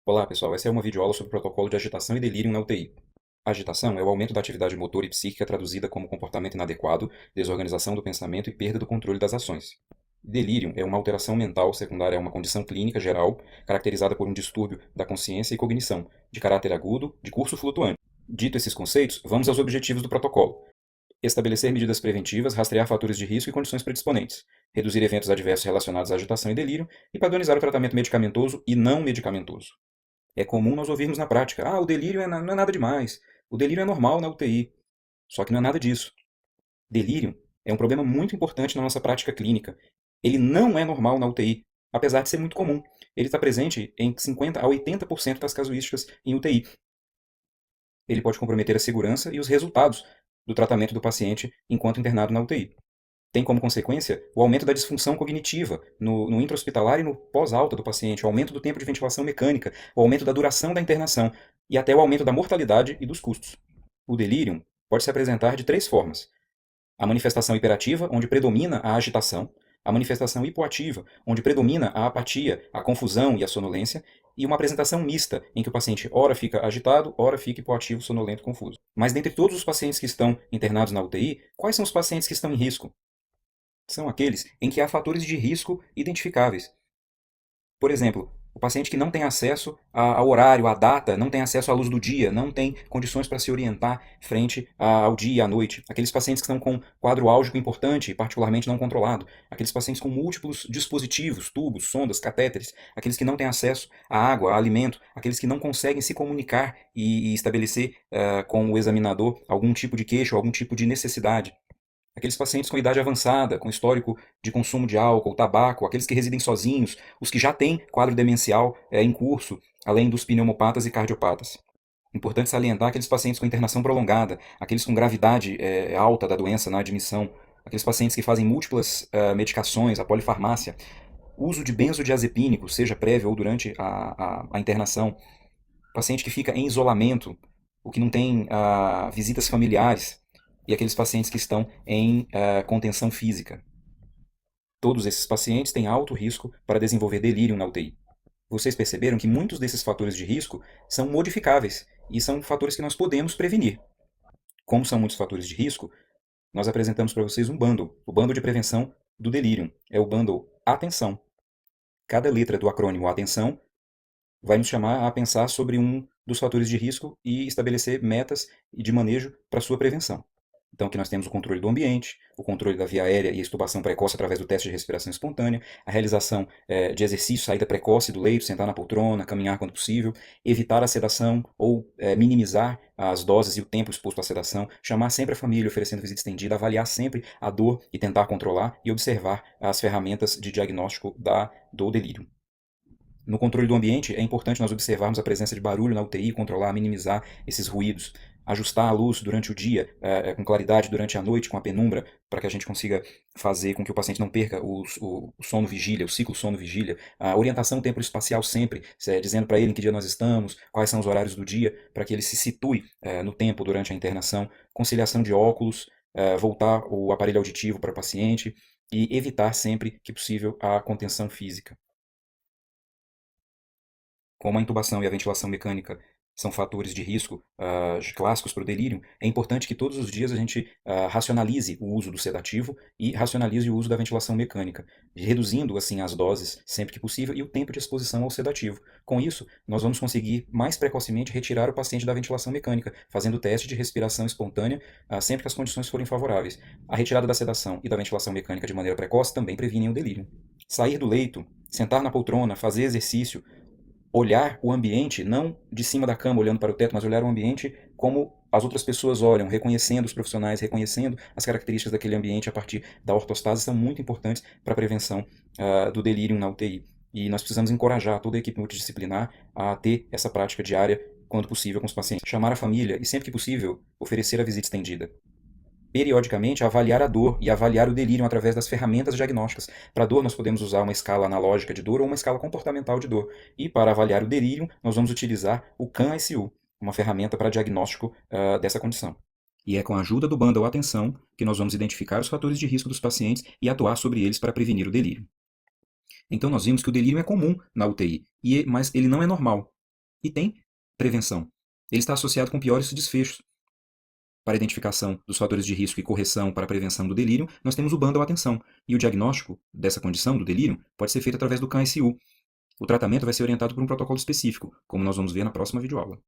Olá, pessoal. Essa é uma videoaula sobre o protocolo de agitação e delírio na UTI. A agitação é o aumento da atividade motor e psíquica traduzida como comportamento inadequado, desorganização do pensamento e perda do controle das ações. Delírio é uma alteração mental secundária a uma condição clínica geral, caracterizada por um distúrbio da consciência e cognição, de caráter agudo, de curso flutuante. Dito esses conceitos, vamos aos objetivos do protocolo. Estabelecer medidas preventivas, rastrear fatores de risco e condições predisponentes, reduzir eventos adversos relacionados à agitação e delírio e padronizar o tratamento medicamentoso e não medicamentoso. É comum nós ouvirmos na prática: o delírio não é nada demais, o delírio é normal na UTI. Só que não é nada disso. Delírio é um problema muito importante na nossa prática clínica. Ele não é normal na UTI, apesar de ser muito comum. Ele está presente em 50 a 80% das casuísticas em UTI. Ele pode comprometer a segurança e os resultados do tratamento do paciente enquanto internado na UTI. Tem como consequência o aumento da disfunção cognitiva no intra-hospitalar e no pós-alta do paciente, o aumento do tempo de ventilação mecânica, o aumento da duração da internação e até o aumento da mortalidade e dos custos. O delírio pode se apresentar de três formas: a manifestação hiperativa, onde predomina a agitação; a manifestação hipoativa, onde predomina a apatia, a confusão e a sonolência; e uma apresentação mista, em que o paciente ora fica agitado, ora fica hipoativo, sonolento, confuso. Mas dentre todos os pacientes que estão internados na UTI, quais são os pacientes que estão em risco? São aqueles em que há fatores de risco identificáveis. Por exemplo, o paciente que não tem acesso ao horário, à data, não tem acesso à luz do dia, não tem condições para se orientar frente ao dia e à noite. Aqueles pacientes que estão com quadro álgico importante, particularmente não controlado. Aqueles pacientes com múltiplos dispositivos, tubos, sondas, catéteres. Aqueles que não têm acesso à água, a alimento. Aqueles que não conseguem se comunicar e estabelecer com o examinador algum tipo de queixa ou algum tipo de necessidade. Aqueles pacientes com idade avançada, com histórico de consumo de álcool, tabaco, aqueles que residem sozinhos, os que já têm quadro demencial em curso, além dos pneumopatas e cardiopatas. Importante salientar aqueles pacientes com internação prolongada, aqueles com gravidade alta da doença na admissão, aqueles pacientes que fazem múltiplas medicações, a polifarmácia, uso de benzodiazepínicos, seja prévio ou durante a internação, paciente que fica em isolamento, o que não tem visitas familiares, e aqueles pacientes que estão em contenção física. Todos esses pacientes têm alto risco para desenvolver delírio na UTI. Vocês perceberam que muitos desses fatores de risco são modificáveis e são fatores que nós podemos prevenir. Como são muitos fatores de risco, nós apresentamos para vocês um bundle, o bundle de prevenção do delírio. É o bundle Atenção. Cada letra do acrônimo Atenção vai nos chamar a pensar sobre um dos fatores de risco e estabelecer metas de manejo para sua prevenção. Então, aqui nós temos o controle do ambiente, o controle da via aérea e extubação precoce através do teste de respiração espontânea, a realização de exercício, saída precoce do leito, sentar na poltrona, caminhar quando possível, evitar a sedação ou minimizar as doses e o tempo exposto à sedação, chamar sempre a família oferecendo visita estendida, avaliar sempre a dor e tentar controlar e observar as ferramentas de diagnóstico do delírio. No controle do ambiente, é importante nós observarmos a presença de barulho na UTI, controlar, minimizar esses ruídos, ajustar a luz durante o dia, com claridade durante a noite, com a penumbra, para que a gente consiga fazer com que o paciente não perca o sono-vigília, o ciclo sono-vigília, a orientação tempo-espacial sempre, dizendo para ele em que dia nós estamos, quais são os horários do dia, para que ele se situe no tempo durante a internação, conciliação de óculos, voltar o aparelho auditivo para o paciente e evitar sempre que possível a contenção física. Como a intubação e a ventilação mecânica são fatores de risco clássicos para o delírio, é importante que todos os dias a gente racionalize o uso do sedativo e racionalize o uso da ventilação mecânica, reduzindo assim as doses sempre que possível e o tempo de exposição ao sedativo. Com isso, nós vamos conseguir mais precocemente retirar o paciente da ventilação mecânica, fazendo o teste de respiração espontânea sempre que as condições forem favoráveis. A retirada da sedação e da ventilação mecânica de maneira precoce também previnem o delírio. Sair do leito, sentar na poltrona, fazer exercício, olhar o ambiente, não de cima da cama olhando para o teto, mas olhar o ambiente como as outras pessoas olham, reconhecendo os profissionais, reconhecendo as características daquele ambiente a partir da ortostase, são muito importantes para a prevenção do delírio na UTI. E nós precisamos encorajar toda a equipe multidisciplinar a ter essa prática diária, quando possível, com os pacientes. Chamar a família e, sempre que possível, oferecer a visita estendida. Periodicamente avaliar a dor e avaliar o delírio através das ferramentas diagnósticas. Para a dor, nós podemos usar uma escala analógica de dor ou uma escala comportamental de dor. E para avaliar o delírio, nós vamos utilizar o CAN-SU, uma ferramenta para diagnóstico dessa condição. E é com a ajuda do bundle Atenção que nós vamos identificar os fatores de risco dos pacientes e atuar sobre eles para prevenir o delírio. Então nós vimos que o delírio é comum na UTI, mas ele não é normal. E tem prevenção. Ele está associado com piores desfechos. Para a identificação dos fatores de risco e correção para a prevenção do delírio, nós temos o bundle atenção. E o diagnóstico dessa condição, do delírio, pode ser feito através do CAN-SU. O tratamento vai ser orientado por um protocolo específico, como nós vamos ver na próxima videoaula.